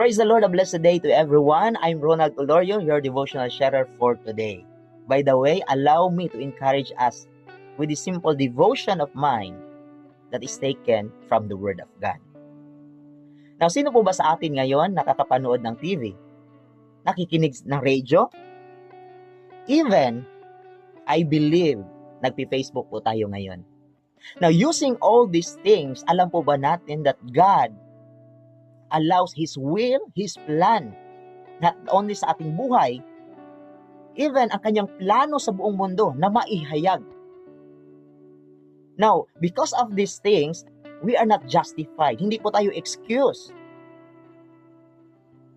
Praise the Lord, a blessed day to everyone. I'm Ronald Olorio, your devotional sharer for today. By the way, allow me to encourage us with the simple devotion of mine that is taken from the Word of God. Now, sino po ba sa atin ngayon nakakapanood ng TV? Nakikinig ng radio? Even, I believe, nagpi-Facebook po tayo ngayon. Now, using all these things, alam po ba natin that God allows His will, His plan, not only sa ating buhay, even ang kanyang plano sa buong mundo na maihayag. Now, because of these things, we are not justified. Hindi po tayo excuse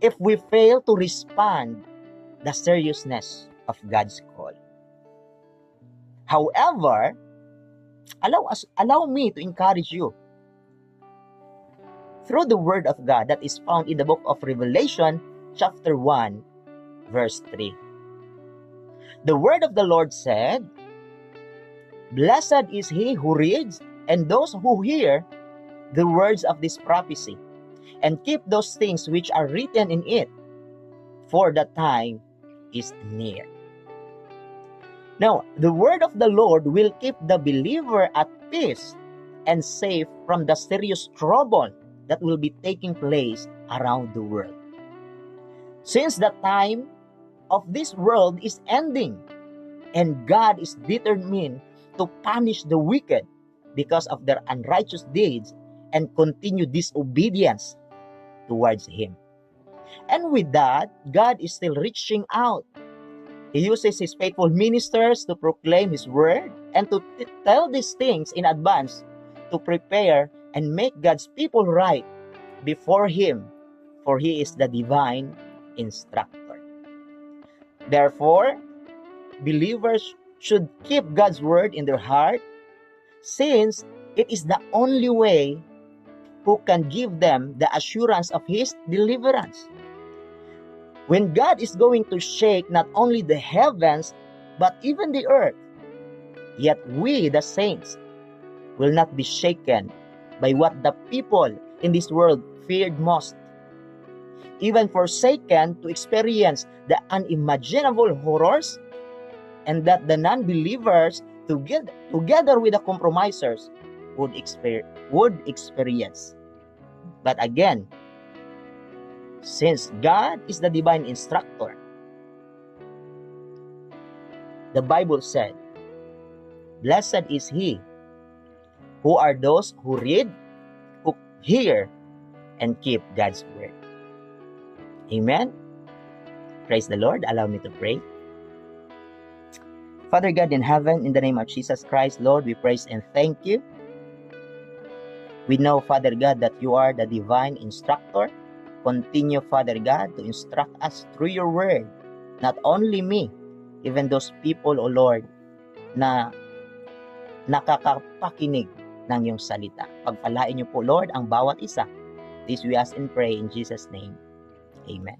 if we fail to respond the seriousness of God's call. However, allow me to encourage you through the Word of God that is found in the book of Revelation, chapter 1, verse 3. The Word of the Lord said, "Blessed is he who reads and those who hear the words of this prophecy, and keep those things which are written in it, for the time is near." Now, the Word of the Lord will keep the believer at peace and safe from the serious trouble that will be taking place around the world. Since the time of this world is ending, and God is determined to punish the wicked because of their unrighteous deeds and continue disobedience towards Him. And with that, God is still reaching out. He uses His faithful ministers to proclaim His word and to tell these things in advance to prepare and make God's people right before Him, for He is the divine instructor. Therefore, believers should keep God's word in their heart, since it is the only way who can give them the assurance of His deliverance. When God is going to shake not only the heavens, but even the earth, yet we, the saints, will not be shaken by what the people in this world feared most, even forsaken to experience the unimaginable horrors and that the non-believers together with the compromisers would experience. But again, since God is the divine instructor, the Bible said, "Blessed is he who are those who read, who hear, and keep God's word." Amen. Praise the Lord. Allow me to pray. Father God in heaven, in the name of Jesus Christ, Lord, we praise and thank you. We know, Father God, that you are the divine instructor. Continue, Father God, to instruct us through your word. Not only me, even those people, O Lord, na nakakapakinig ng iyong salita. Pagpalain niyo po, Lord, ang bawat isa. This we ask and pray in Jesus' name. Amen.